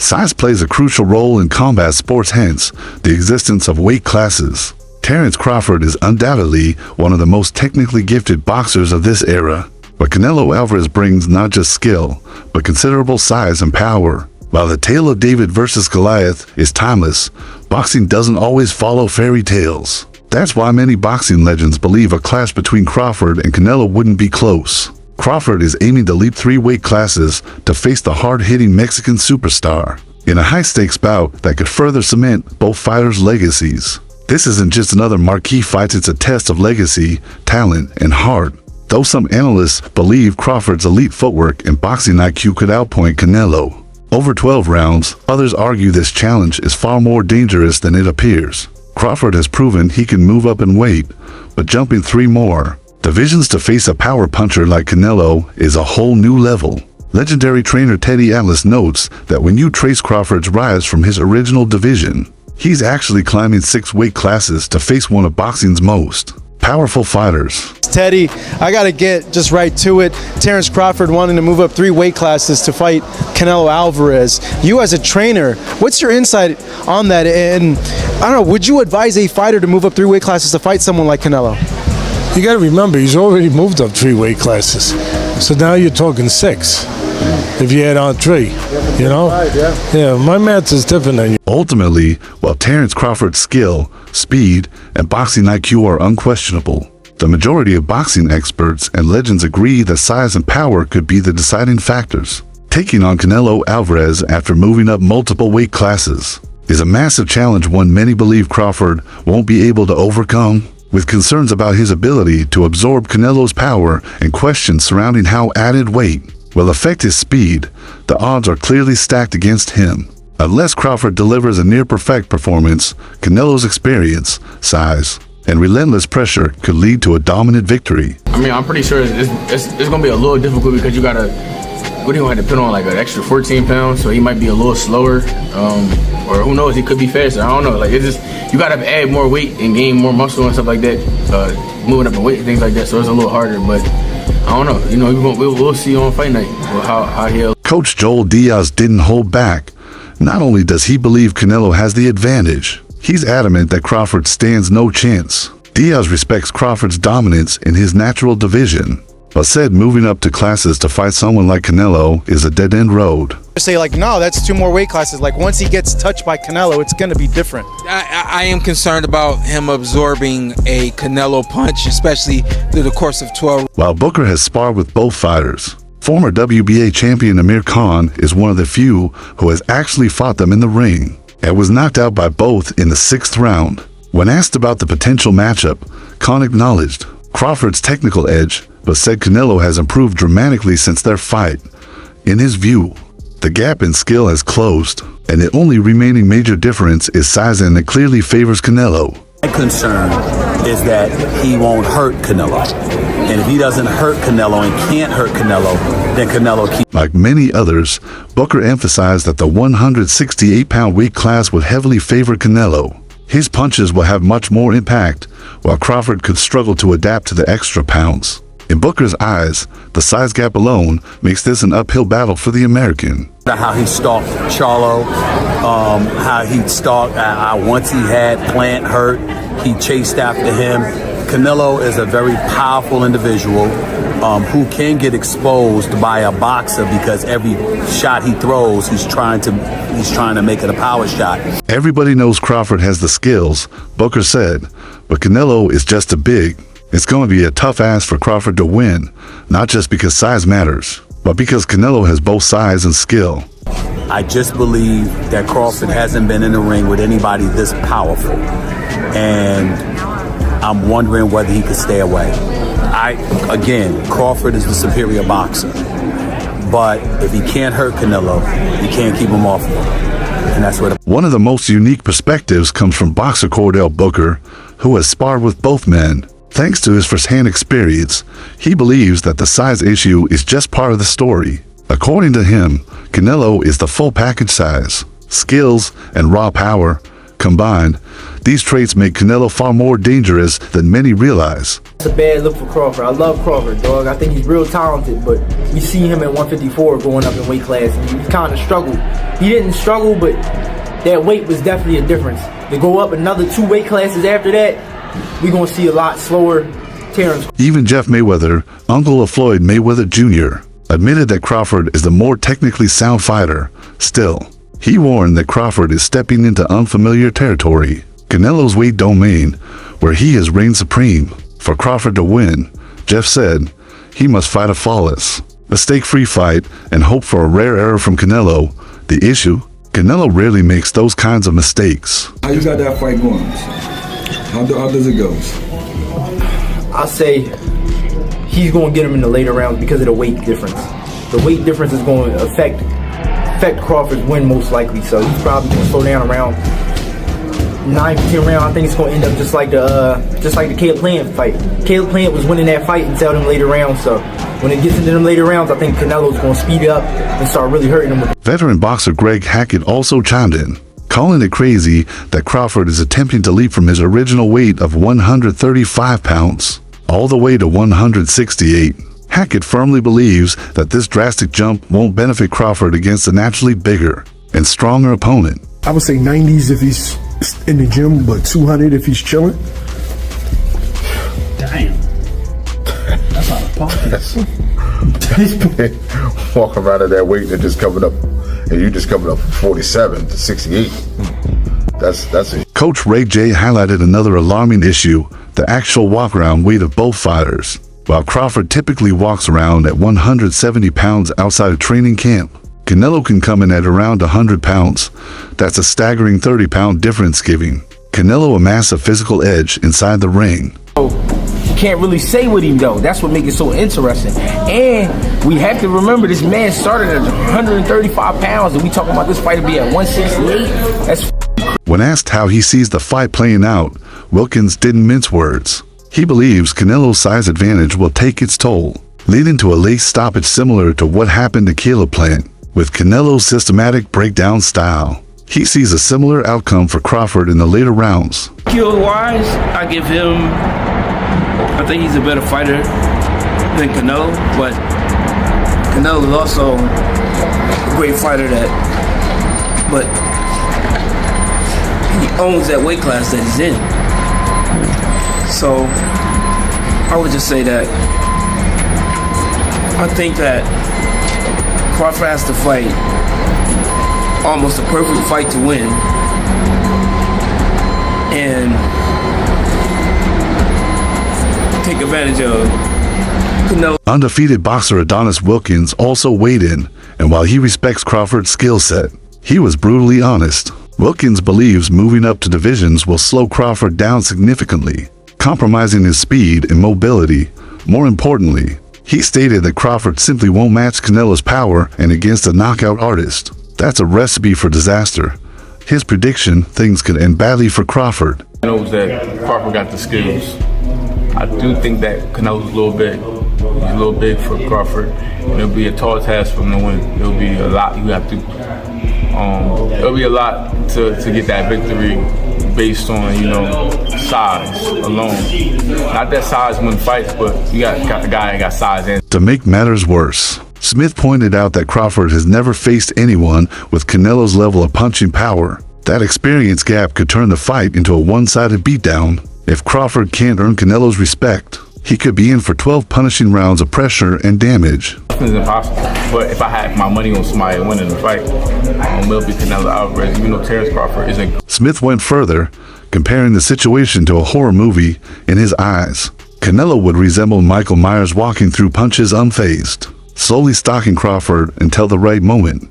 Size plays a crucial role in combat sports, hence the existence of weight classes. Terence Crawford is undoubtedly one of the most technically gifted boxers of this era, but Canelo Alvarez brings not just skill, but considerable size and power. While the tale of David versus Goliath is timeless, boxing doesn't always follow fairy tales. That's why many boxing legends believe a clash between Crawford and Canelo wouldn't be close. Crawford is aiming to leap 3 weight classes to face the hard-hitting Mexican superstar in a high-stakes bout that could further cement both fighters' legacies. This isn't just another marquee fight, it's a test of legacy, talent, and heart. Though some analysts believe Crawford's elite footwork and boxing IQ could outpoint Canelo over 12 rounds, others argue this challenge is far more dangerous than it appears. Crawford has proven he can move up in weight, but jumping 3 more divisions to face a power puncher like Canelo is a whole new level. Legendary trainer Teddy Atlas notes that when you trace Crawford's rise from his original division, he's actually climbing 6 weight classes to face one of boxing's most powerful fighters. Teddy, I gotta get just right to it. Terence Crawford wanting to move up 3 weight classes to fight Canelo Alvarez. You as a trainer, what's your insight on that? And I don't know, would you advise a fighter to move up 3 weight classes to fight someone like Canelo? You got to remember, he's already moved up 3 weight classes. So now you're talking 6. If you add on 3, you know? Yeah, my math is different than you. Ultimately, while Terence Crawford's skill, speed, and boxing IQ are unquestionable, the majority of boxing experts and legends agree that size and power could be the deciding factors. Taking on Canelo Alvarez after moving up multiple weight classes is a massive challenge, one many believe Crawford won't be able to overcome. With concerns about his ability to absorb Canelo's power and questions surrounding how added weight will affect his speed, the odds are clearly stacked against him. Unless Crawford delivers a near-perfect performance, Canelo's experience, size, and relentless pressure could lead to a dominant victory. I mean, I'm pretty sure it's going to be a little difficult because you got to, what do you have to put on, like an extra 14 pounds, so he might be a little slower, or who knows, he could be faster. I don't know. Like, it's just, you got to add more weight and gain more muscle and stuff like that, moving up in weight and things like that, so it's a little harder, but I don't know. You know, we'll see on fight night how he'll. Coach Joel Diaz didn't hold back. Not only does he believe Canelo has the advantage, he's adamant that Crawford stands no chance. Diaz respects Crawford's dominance in his natural division, but said moving up to classes to fight someone like Canelo is a dead-end road. Say like, no, that's 2 more weight classes. Like once he gets touched by Canelo, it's gonna be different. I am concerned about him absorbing a Canelo punch, especially through the course of 12. While Booker has sparred with both fighters, former WBA champion Amir Khan is one of the few who has actually fought them in the ring and was knocked out by both in the 6th round. When asked about the potential matchup, Khan acknowledged Crawford's technical edge, but said Canelo has improved dramatically since their fight. In his view, the gap in skill has closed, and the only remaining major difference is size, and it clearly favors Canelo. My concern is that he won't hurt Canelo. And if he doesn't hurt Canelo and can't hurt Canelo, then Canelo keeps. Like many others, Booker emphasized that the 168-pound weight class would heavily favor Canelo. His punches will have much more impact, while Crawford could struggle to adapt to the extra pounds. In Booker's eyes, the size gap alone makes this an uphill battle for the American. How he stalked Charlo, how he stalked, once he had Plant hurt, he chased after him. Canelo is a very powerful individual who can get exposed by a boxer because every shot he throws, he's trying to make it a power shot. Everybody knows Crawford has the skills, Booker said, but Canelo is just a big. It's going to be a tough ask for Crawford to win, not just because size matters, but because Canelo has both size and skill. I just believe that Crawford hasn't been in the ring with anybody this powerful, and I'm wondering whether he could stay away. Again, Crawford is the superior boxer, but if he can't hurt Canelo, he can't keep him off of him, and that's what. One of the most unique perspectives comes from boxer Cordell Booker, who has sparred with both men. Thanks to his firsthand experience, he believes that the size issue is just part of the story. According to him, Canelo is the full package: size, skills, and raw power. Combined, these traits make Canelo far more dangerous than many realize. It's a bad look for Crawford. I love Crawford, dog. I think he's real talented, but we see him at 154 going up in weight class, and he kind of struggled. He didn't struggle, but that weight was definitely a difference. To go up another 2 weight classes after that, we're going to see a lot slower Terence. Even Jeff Mayweather, uncle of Floyd Mayweather Jr., admitted that Crawford is the more technically sound fighter. Still, he warned that Crawford is stepping into unfamiliar territory, Canelo's weight domain, where he has reigned supreme. For Crawford to win, Jeff said, he must fight a flawless, mistake-free fight and hope for a rare error from Canelo. The issue? Canelo rarely makes those kinds of mistakes. How you got that fight going? How does it go? I say he's going to get him in the later rounds because of the weight difference. The weight difference is going to affect Crawford's win most likely, so he's probably going to slow down around 9th, 10th round. I think it's going to end up just like the Caleb Plant fight. Caleb Plant was winning that fight until them later rounds, so when it gets into them later rounds, I think Canelo's going to speed up and start really hurting him. Veteran boxer Greg Hackett also chimed in, calling it crazy that Crawford is attempting to leap from his original weight of 135 pounds all the way to 168. Hackett firmly believes that this drastic jump won't benefit Crawford against a naturally bigger and stronger opponent. I would say 90s if he's in the gym, but 200 if he's chilling. Damn. That's out of pocket. Walking around at that weight and just coming up, and you just coming up from 47 to 68. That's it. Coach Ray J highlighted another alarming issue, the actual walk-around weight of both fighters. While Crawford typically walks around at 170 pounds outside of training camp, Canelo can come in at around 100 pounds. That's a staggering 30-pound difference, giving Canelo a massive physical edge inside the ring. You can't really say with him though. That's what makes it so interesting. And we have to remember this man started at 135 pounds and we talking about this fight to be at 168. That's When asked how he sees the fight playing out, Wilkins didn't mince words. He believes Canelo's size advantage will take its toll, leading to a late stoppage similar to what happened to Caleb Plant. With Canelo's systematic breakdown style, he sees a similar outcome for Crawford in the later rounds. Skill-wise, I think he's a better fighter than Canelo, but Canelo is also a great fighter but he owns that weight class that he's in. So I would just say that I think that Crawford has to fight almost a perfect fight to win, and take advantage of Canelo. Undefeated boxer Adonis Wilkins also weighed in, and while he respects Crawford's skill set, he was brutally honest. Wilkins believes moving up to divisions will slow Crawford down significantly, compromising his speed and mobility. More importantly, he stated that Crawford simply won't match Canelo's power, and against a knockout artist, that's a recipe for disaster. His prediction, things could end badly for Crawford. He knows that Crawford got the skills. I do think that Canelo's a little big for Crawford. And it'll be a tall task for him to win. It'll be a lot you have to. It'll be a lot to get that victory based on size alone. Not that size wins fights, but you got a guy that got size in. To make matters worse, Smith pointed out that Crawford has never faced anyone with Canelo's level of punching power. That experience gap could turn the fight into a one-sided beatdown. If Crawford can't earn Canelo's respect, he could be in for 12 punishing rounds of pressure and damage. It's impossible, but if I had my money on somebody winning the fight, it'll be Canelo Alvarez, even though Terence Crawford is a... Smith went further, comparing the situation to a horror movie. In his eyes, Canelo would resemble Michael Myers walking through punches unfazed, slowly stalking Crawford until the right moment.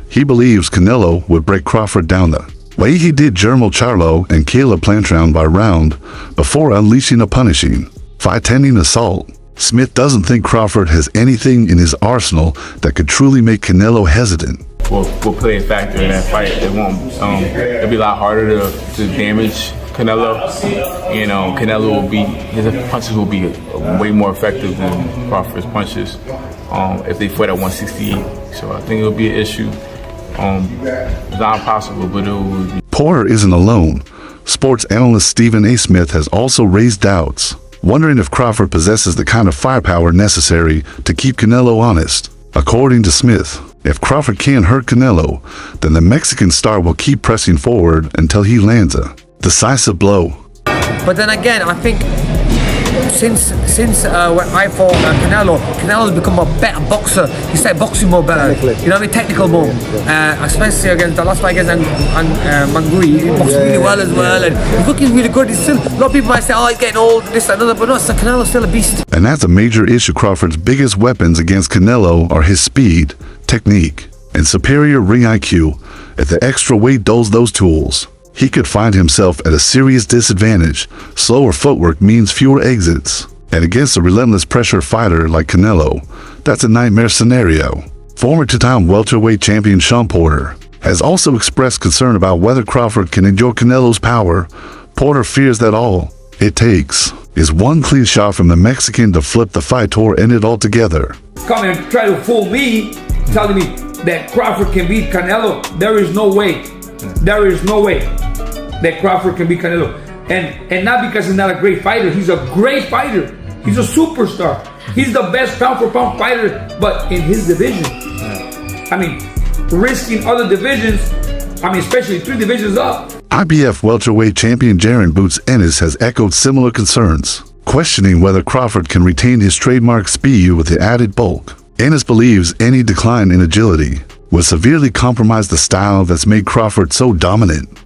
He believes Canelo would break Crawford down the way he did Jermall Charlo and Caleb Plant round by round before unleashing a punishing, fight-ending assault. Smith doesn't think Crawford has anything in his arsenal that could truly make Canelo hesitant. Will play a factor in that fight. It won't. It'll be a lot harder to damage Canelo. Canelo his punches will be way more effective than Crawford's punches if they fight at 168. So I think it'll be an issue. It's not impossible, but it would be. Porter isn't alone. Sports analyst Stephen A. Smith has also raised doubts, wondering if Crawford possesses the kind of firepower necessary to keep Canelo honest. According to Smith, if Crawford can't hurt Canelo, then the Mexican star will keep pressing forward until he lands a decisive blow. But then again, I think since when I fought Canelo's become a better boxer. He started boxing more better. You know what I mean? Technical more. Especially against the last fight against Mangui. He boxed really well as well, and he's looking really good. He's still, a lot of people might say, oh, he's getting old, this and another, but no, Canelo's still a beast. And that's a major issue. Crawford's biggest weapons against Canelo are his speed, technique, and superior ring IQ. If the extra weight dulls those tools, he could find himself at a serious disadvantage. Slower footwork means fewer exits. And against a relentless pressure fighter like Canelo, that's a nightmare scenario. Former two-time welterweight champion Shawn Porter has also expressed concern about whether Crawford can endure Canelo's power. Porter fears that all it takes is one clean shot from the Mexican to flip the fight or end it altogether. Come and try to fool me, telling me that Crawford can beat Canelo. There is no way. There is no way that Crawford can beat Canelo. And not because he's not a great fighter. He's a great fighter. He's a superstar. He's the best pound for pound fighter, but in his division. I mean, risking other divisions, especially 3 divisions up. IBF welterweight champion Jaron Boots Ennis has echoed similar concerns, questioning whether Crawford can retain his trademark speed with the added bulk. Ennis believes any decline in agility will severely compromise the style that's made Crawford so dominant.